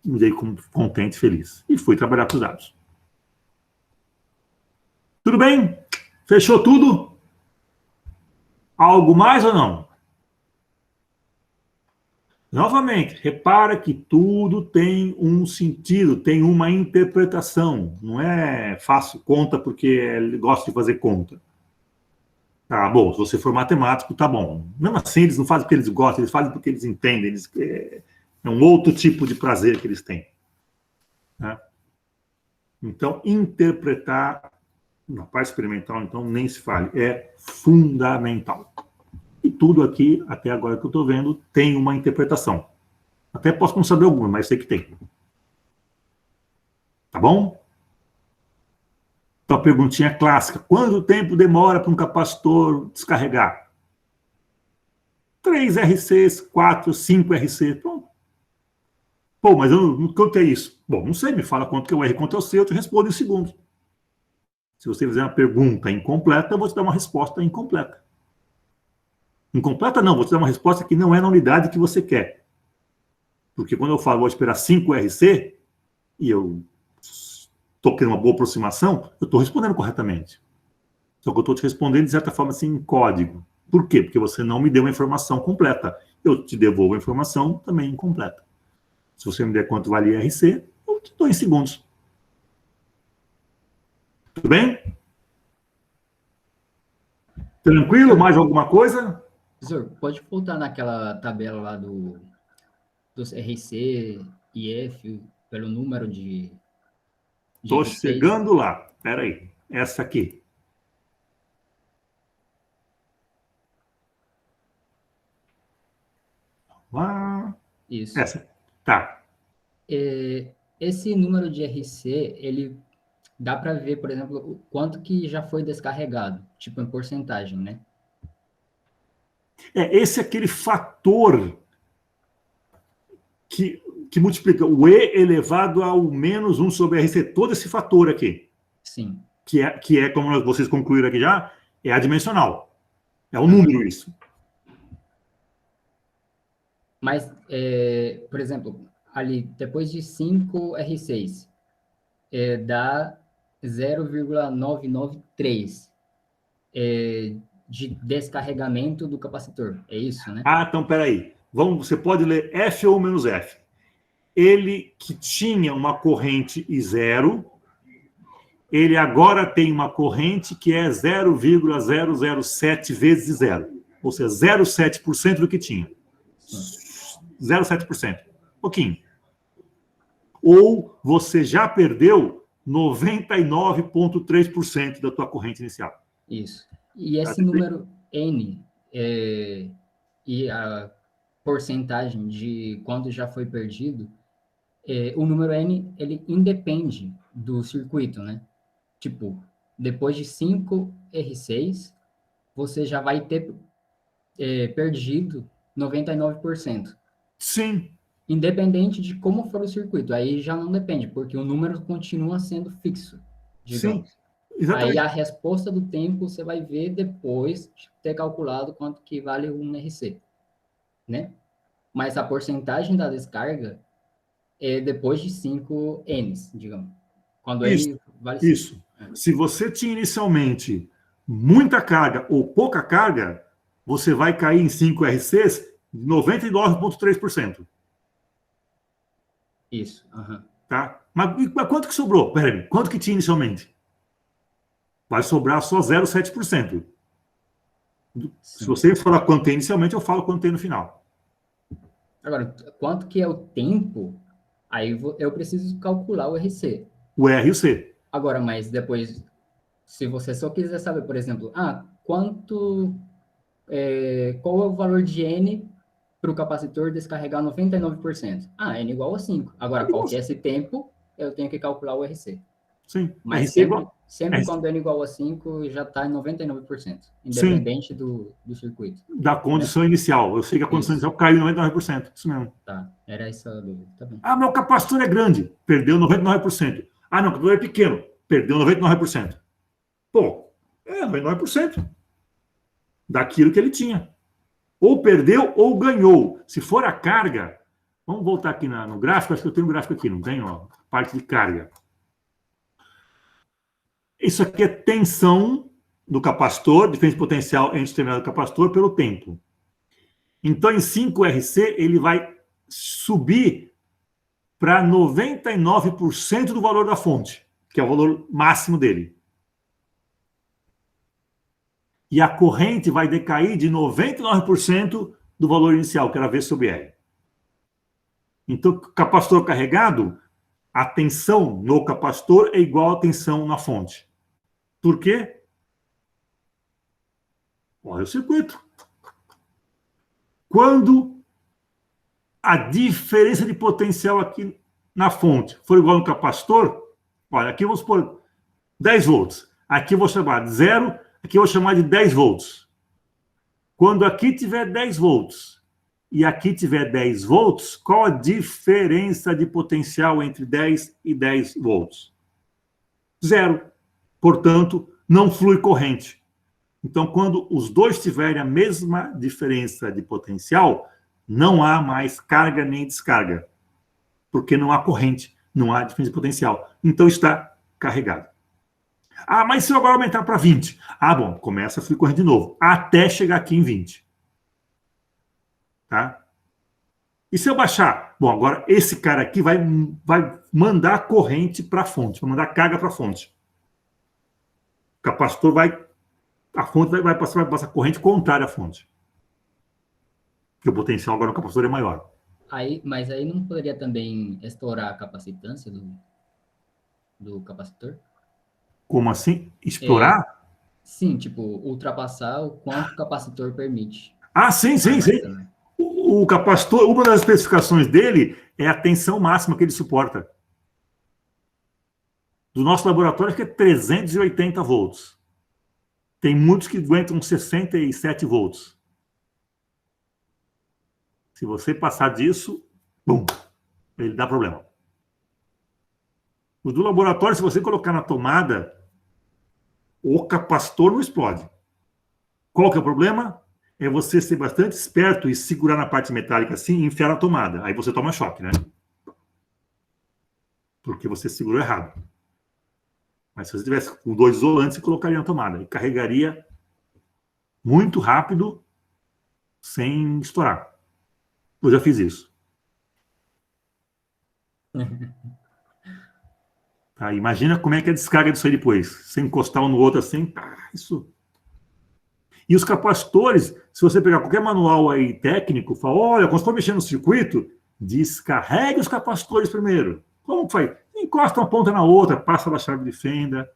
me dei contente e feliz. E fui trabalhar com os dados. Tudo bem? Fechou tudo? Algo mais ou não? Novamente, repara que tudo tem um sentido, tem uma interpretação. Não é fácil conta porque ele gosta de fazer conta. Tá bom, se você for matemático, tá bom. Mesmo assim, eles não fazem porque eles gostam, eles fazem porque eles entendem. É um outro tipo de prazer que eles têm. Né? Então, interpretar, na parte experimental, então, nem se fale, é fundamental. E tudo aqui, até agora que eu estou vendo, tem uma interpretação. Até posso não saber alguma, mas sei que tem. Tá bom? Então, a perguntinha clássica. Quanto tempo demora para um capacitor descarregar? 3 RCs, 4, 5 RC. Pronto. Pô, mas quanto é isso? Bom, não sei, me fala quanto que é o R, quanto é o C, eu te respondo em segundos. Se você fizer uma pergunta incompleta, eu vou te dar uma resposta incompleta. Incompleta não, vou te dar uma resposta que não é na unidade que você quer. Porque quando eu falo, vou esperar 5 RC, e eu estou querendo uma boa aproximação, eu estou respondendo corretamente. Só que eu estou te respondendo, de certa forma, assim, em código. Por quê? Porque você não me deu uma informação completa. Eu te devolvo a informação também incompleta. Se você me der quanto vale RC, eu te dou em segundos. Tudo bem? Tranquilo? Mais alguma coisa? Professor, pode voltar naquela tabela lá dos RC e F, pelo número de Estou RCs? chegando lá. Espera aí. Essa aqui. Lá. Isso. Essa. Tá. Esse número de RC, ele dá para ver, por exemplo, o quanto que já foi descarregado, tipo em porcentagem, né? Esse é aquele fator que multiplica o E elevado ao menos 1 sobre RC. Todo esse fator aqui. Sim. Que é, como vocês concluíram aqui já, é adimensional. É um número isso. Mas, por exemplo, ali, depois de 5 R6, dá 0,993 de descarregamento do capacitor. É isso, né? Ah, então, peraí. Você pode ler F ou menos F. Ele que tinha uma corrente I0, ele agora tem uma corrente que é 0,007 vezes zero. Ou seja, 0,7% do que tinha. 0,7%. Pouquinho. Ou você já perdeu 99,3% da tua corrente inicial. Isso. E esse número N e a porcentagem de quanto já foi perdido, o número N, ele independe do circuito, né? Tipo, depois de 5 R6, você já vai ter perdido 99%. Sim. Independente de como for o circuito. Aí já não depende, porque o número continua sendo fixo, digamos. Sim. Exatamente. Aí a resposta do tempo você vai ver depois de ter calculado quanto que vale um RC, né? Mas a porcentagem da descarga é depois de 5 Ns, digamos. Quando Isso, N vale 5. isso. Se você tinha inicialmente muita carga ou pouca carga, você vai cair em 5 RCs 99,3%. Isso. Uhum. Tá? Mas quanto que sobrou? Peraí, quanto que tinha inicialmente? Vai sobrar só 0,7%. Se você falar quanto tem inicialmente, eu falo quanto tem no final. Agora, quanto que é o tempo, aí eu preciso calcular o RC. O R e o C. Agora, mas depois, se você só quiser saber, por exemplo, qual é o valor de N para o capacitor descarregar 99%? N igual a 5. Agora, qual que é esse tempo, eu tenho que calcular o RC. Sim. Mas RC igual. sempre RC. quando N igual a 5, já está em 99%, independente do circuito. Da condição inicial. Eu sei que a condição inicial caiu em 99%. Isso mesmo. Tá, era essa a dúvida. Tá bem. Meu capacitor é grande. Perdeu 99%. Não, o capacitor é pequeno. Perdeu 99%. Pô, 99% daquilo que ele tinha. Ou perdeu ou ganhou. Se for a carga, vamos voltar aqui no gráfico. Acho que eu tenho um gráfico aqui, não tenho? Ó, parte de carga. Isso aqui é tensão do capacitor, diferença de potencial entre determinado capacitor pelo tempo. Então, em 5RC, ele vai subir para 99% do valor da fonte, que é o valor máximo dele. E a corrente vai decair de 99% do valor inicial, que era V sobre R. Então, capacitor carregado, a tensão no capacitor é igual à tensão na fonte. Por quê? Olha o circuito. Quando a diferença de potencial aqui na fonte for igual no capacitor, olha, aqui vamos pôr 10 volts. Aqui eu vou chamar de 0, aqui eu vou chamar de 10 volts. Quando aqui tiver 10 volts e aqui tiver 10 volts, qual a diferença de potencial entre 10 e 10 volts? 0. Portanto, não flui corrente. Então, quando os dois tiverem a mesma diferença de potencial, não há mais carga nem descarga, porque não há corrente, não há diferença de potencial. Então, está carregado. Mas se eu agora aumentar para 20? Bom, começa a fluir corrente de novo, até chegar aqui em 20. Tá? E se eu baixar? Bom, agora esse cara aqui vai mandar corrente para a fonte, vai mandar carga para a fonte. O capacitor a fonte vai passar corrente contrária à fonte. Porque o potencial agora no capacitor é maior. Mas aí não poderia também estourar a capacitância do capacitor? Como assim? Explorar? Sim, tipo, ultrapassar o quanto o capacitor permite. Sim. O capacitor, uma das especificações dele é a tensão máxima que ele suporta. Do nosso laboratório, acho que é 380 volts. Tem muitos que aguentam 67 volts. Se você passar disso, bum, ele dá problema. O do laboratório, se você colocar na tomada, o capacitor não explode. Qual que é o problema? É você ser bastante esperto e segurar na parte metálica assim e enfiar na tomada. Aí você toma choque, né? Porque você segurou errado. Mas se você tivesse com 2 isolantes, você colocaria na tomada. E carregaria muito rápido, sem estourar. Eu já fiz isso. Tá, imagina como é que é a descarga disso aí depois. Sem encostar um no outro assim. Isso. E os capacitores, se você pegar qualquer manual aí técnico, fala, olha, quando você for mexer no circuito, descarregue os capacitores primeiro. Como que faz? Encosta uma ponta na outra, passa da chave de fenda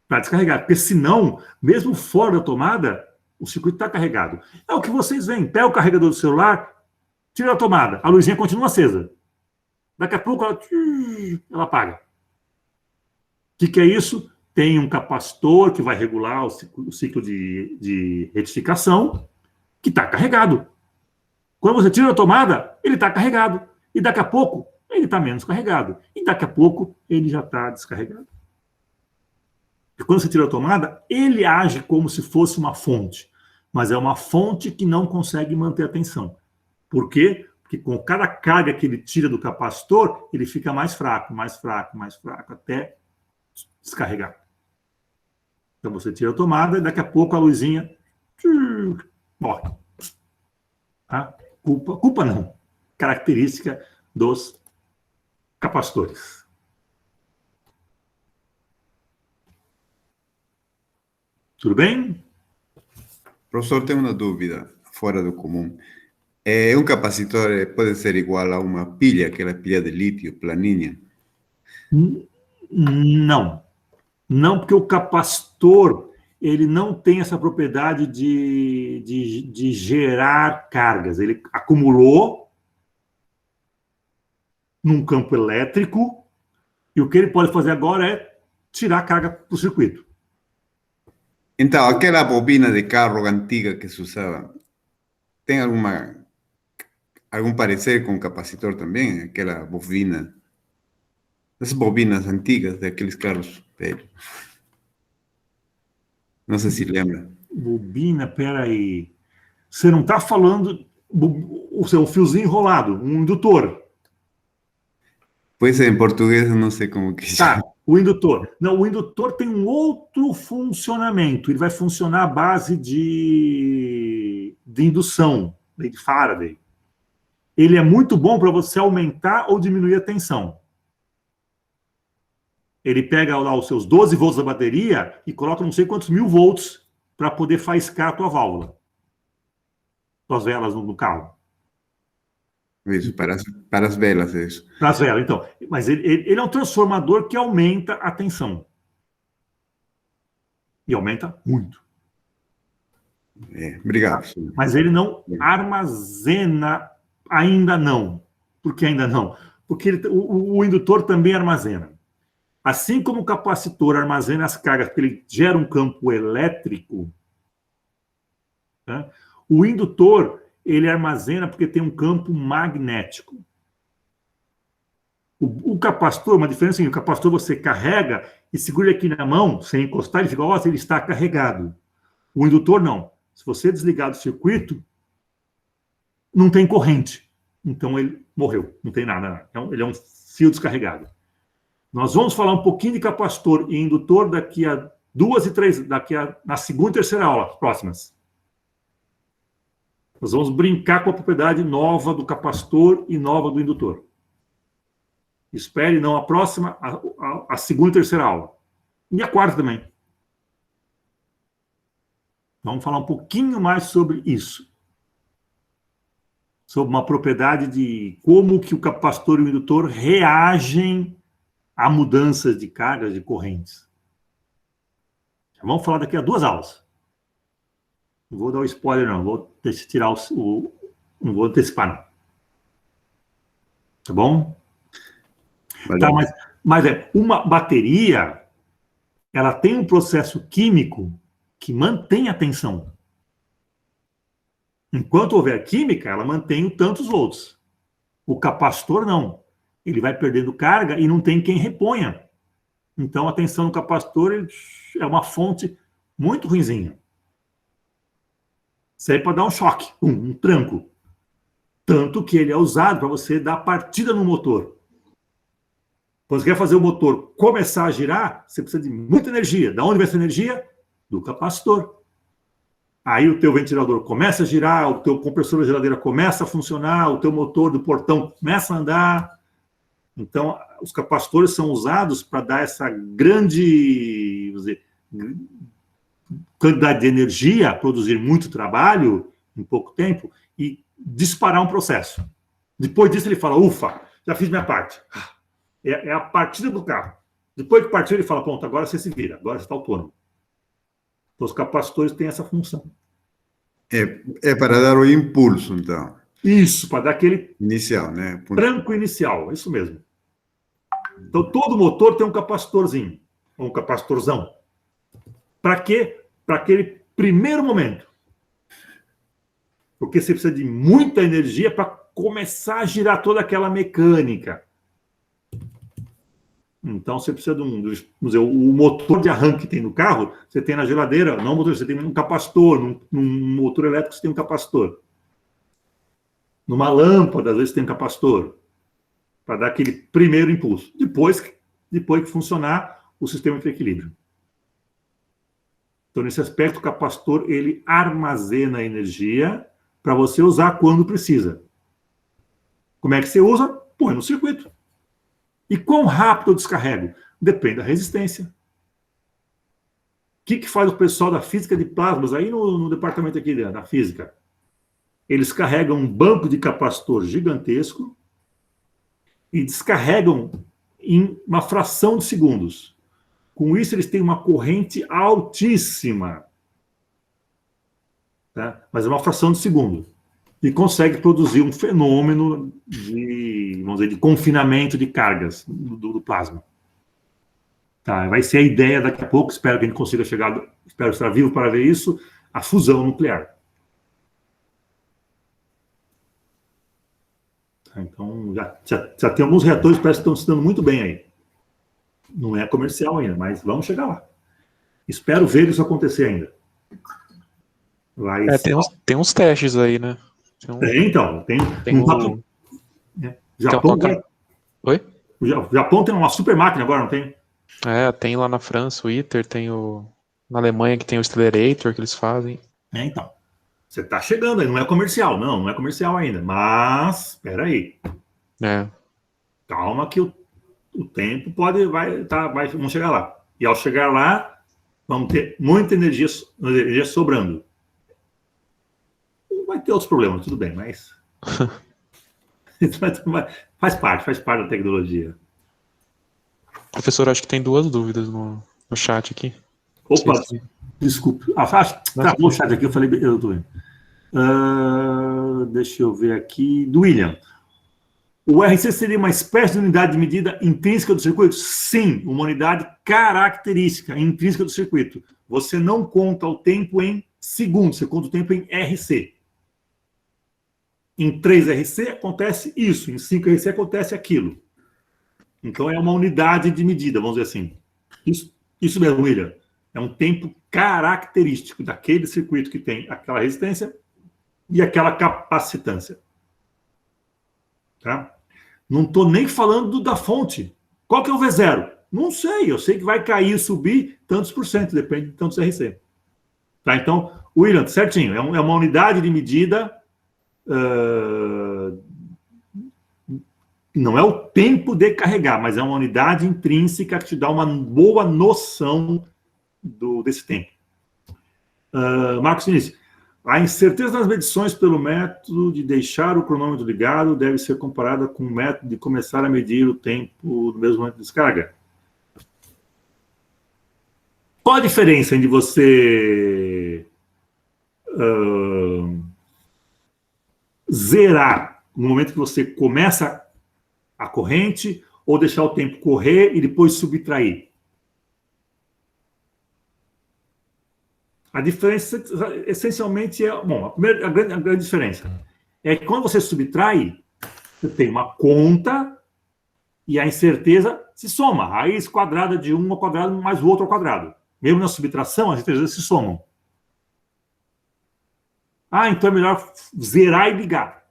para descarregar. Porque senão, mesmo fora da tomada, o circuito está carregado. É o que vocês veem. Pega o carregador do celular, tira a tomada, a luzinha continua acesa. Daqui a pouco ela apaga. O que é isso? Tem um capacitor que vai regular o ciclo de retificação, que está carregado. Quando você tira a tomada, ele está carregado. E daqui a pouco, ele está menos carregado. E daqui a pouco, ele já está descarregado. quando você tira a tomada, ele age como se fosse uma fonte, mas é uma fonte que não consegue manter a tensão. Por quê? Porque com cada carga que ele tira do capacitor, ele fica mais fraco, até descarregar. Então você tira a tomada e daqui a pouco a luzinha morre. Tá? Culpa não. Característica dos capacitores. Tudo bem? Professor, tenho uma dúvida fora do comum. Um capacitor pode ser igual a uma pilha, aquela pilha de lítio, planinha? Não. Não, porque o capacitor ele não tem essa propriedade de gerar cargas. Ele acumulou num campo elétrico e o que ele pode fazer agora é tirar a carga do circuito. Então, aquela bobina de carro antiga que se usava, tem algum parecer com capacitor também? Aquela bobina, as bobinas antigas daqueles carros velhos. Não sei se lembra. Bobina, peraí. Você não está falando o seu fiozinho enrolado, um indutor. Pois é, em português eu não sei como que chama. Tá, o indutor. Não, o indutor tem um outro funcionamento. Ele vai funcionar à base de indução, de Faraday. Ele é muito bom para você aumentar ou diminuir a tensão. Ele pega lá os seus 12 volts da bateria e coloca não sei quantos 1000 volts para poder faiscar a tua válvula. As velas no carro. Isso, para as velas, isso. Para as velas, então. Mas ele é um transformador que aumenta a tensão. E aumenta muito. Obrigado. Senhor. Mas ele não armazena, ainda não. Por que ainda não? Porque o indutor também armazena. Assim como o capacitor armazena as cargas, porque ele gera um campo elétrico, né? O indutor, ele armazena porque tem um campo magnético. O capacitor, uma diferença é que o capacitor você carrega e segura ele aqui na mão, sem encostar, ele fica, ele está carregado. O indutor não. Se você desligar do circuito, não tem corrente. Então ele morreu, não tem nada. Ele é um fio descarregado. Nós vamos falar um pouquinho de capacitor e indutor daqui a na segunda e terceira aula, próximas. Nós vamos brincar com a propriedade nova do capacitor e nova do indutor. Espere, não, a próxima, a segunda e terceira aula. E a quarta também. Vamos falar um pouquinho mais sobre isso. Sobre uma propriedade de como que o capacitor e o indutor reagem a mudanças de cargas, de correntes. Vamos falar daqui a 2 aulas. Não vou dar o spoiler, não. Vou tirar não vou antecipar, não. Tá bom? Tá, mas uma bateria, ela tem um processo químico que mantém a tensão. Enquanto houver química, ela mantém tantos volts. O capacitor, não. Ele vai perdendo carga e não tem quem reponha. Então, a tensão no capacitor é uma fonte muito ruinzinha. Serve para dar um choque, um tranco. Tanto que ele é usado para você dar partida no motor. Quando você quer fazer o motor começar a girar, você precisa de muita energia. Da onde vai essa energia? Do capacitor. Aí o teu ventilador começa a girar, o teu compressor da geladeira começa a funcionar, o teu motor do portão começa a andar. Então, os capacitores são usados para dar essa grande, vamos dizer, quantidade de energia, produzir muito trabalho em pouco tempo e disparar um processo. Depois disso ele fala, ufa, já fiz minha parte. É a partida do carro. Depois que partiu ele fala, pronto, agora você se vira, agora você está autônomo. Então, os capacitores têm essa função. É para dar o impulso, então. Isso, para dar aquele inicial, né? Tranco inicial, é isso mesmo. Então, todo motor tem um capacitorzinho, um capacitorzão. Para quê? Para aquele primeiro momento. Porque você precisa de muita energia para começar a girar toda aquela mecânica. Então, você precisa de vamos dizer, o motor de arranque que tem no carro, você tem na geladeira, não motor, você tem um capacitor, num motor elétrico você tem um capacitor. Numa lâmpada, às vezes tem um capacitor, para dar aquele primeiro impulso. Depois que funcionar, o sistema de equilíbrio. Então, nesse aspecto, o capacitor, ele armazena energia para você usar quando precisa. Como é que você usa? Põe no circuito. E quão rápido eu descarrego? Depende da resistência. O que faz o pessoal da física de plasmas aí no departamento aqui da física? Eles carregam um banco de capacitor gigantesco e descarregam em uma fração de segundos. Com isso, eles têm uma corrente altíssima. Tá? Mas é uma fração de segundo. E consegue produzir um fenômeno vamos dizer, de confinamento de cargas do plasma. Tá? Vai ser a ideia daqui a pouco, espero que a gente consiga chegar, espero estar vivo para ver isso, a fusão nuclear. Tá? Então, já tem alguns reatores que parece que estão se dando muito bem aí. Não é comercial ainda, mas vamos chegar lá. Espero ver isso acontecer ainda. Tem uns testes aí, né? Então, tem um Japão. Japão Oi? O Japão tem uma super máquina agora, não tem? Tem lá na França o ITER, na Alemanha que tem o Stellarator que eles fazem. Então. Você está chegando aí, não é comercial. Não é comercial ainda. Mas, espera aí. Calma que o tempo vamos chegar lá. E ao chegar lá, vamos ter muita energia sobrando. Vai ter outros problemas, tudo bem, mas... faz parte da tecnologia. Professor, acho que tem 2 dúvidas no chat aqui. Opa, desculpe. Travou o chat aqui, eu falei... Eu tô vendo. Deixa eu ver aqui. Do William. O RC seria uma espécie de unidade de medida intrínseca do circuito? Sim, uma unidade característica intrínseca do circuito. Você não conta o tempo em segundos, você conta o tempo em RC. Em 3 RC acontece isso, em 5 RC acontece aquilo. Então é uma unidade de medida, vamos dizer assim. Isso mesmo, William. É um tempo característico daquele circuito que tem aquela resistência e aquela capacitância. Tá? Não estou nem falando da fonte. Qual que é o V0? Não sei, eu sei que vai cair e subir tantos por cento, depende de tantos RC. Tá? Então, William, certinho, é uma unidade de medida, não é o tempo de carregar, mas é uma unidade intrínseca que te dá uma boa noção desse tempo. Marcos Vinícius, a incerteza nas medições pelo método de deixar o cronômetro ligado deve ser comparada com o método de começar a medir o tempo do mesmo momento de descarga. Qual a diferença entre você zerar no momento que você começa a corrente ou deixar o tempo correr e depois subtrair? A diferença, essencialmente, a grande diferença é que quando você subtrai, você tem uma conta e a incerteza se soma. A raiz quadrada de um ao quadrado mais o outro ao quadrado. Mesmo na subtração, as incertezas se somam. Então é melhor zerar e ligar.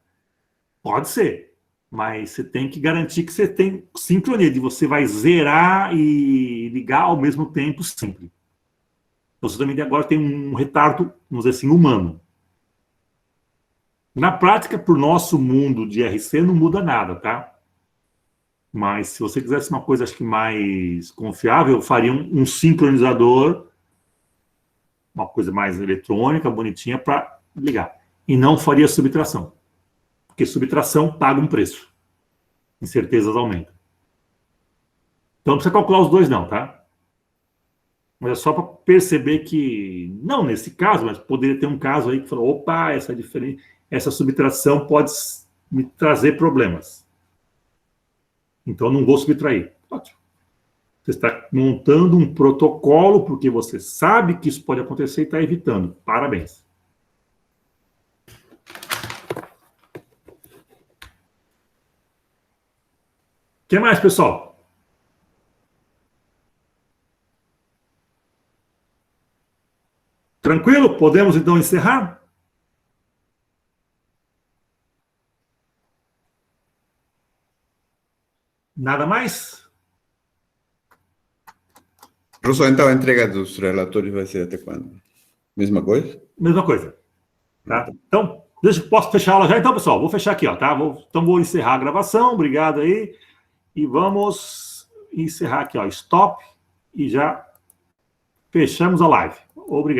Pode ser, mas você tem que garantir que você tem sincronia, de você vai zerar e ligar ao mesmo tempo sempre. Você também agora tem um retardo, vamos dizer assim, humano. Na prática, para o nosso mundo de RC, não muda nada, tá? Mas se você quisesse uma coisa, acho que mais confiável, eu faria um sincronizador, uma coisa mais eletrônica, bonitinha, para ligar. E não faria subtração. Porque subtração paga um preço. Incertezas aumentam. Então não precisa calcular os dois não, tá? Mas é só para perceber que, não nesse caso, mas poderia ter um caso aí que falou, opa, essa subtração pode me trazer problemas. Então não vou subtrair. Ótimo. Você está montando um protocolo porque você sabe que isso pode acontecer e está evitando. Parabéns. O que mais, pessoal? Tranquilo? Podemos então encerrar? Nada mais? Russo, então a entrega dos relatórios vai ser até quando? Mesma coisa? Mesma coisa. Tá? Então, posso fechar a aula já? Então, pessoal, vou fechar aqui, ó, tá? Então, vou encerrar a gravação. Obrigado aí. E vamos encerrar aqui, ó. Stop. E já fechamos a live. Obrigado.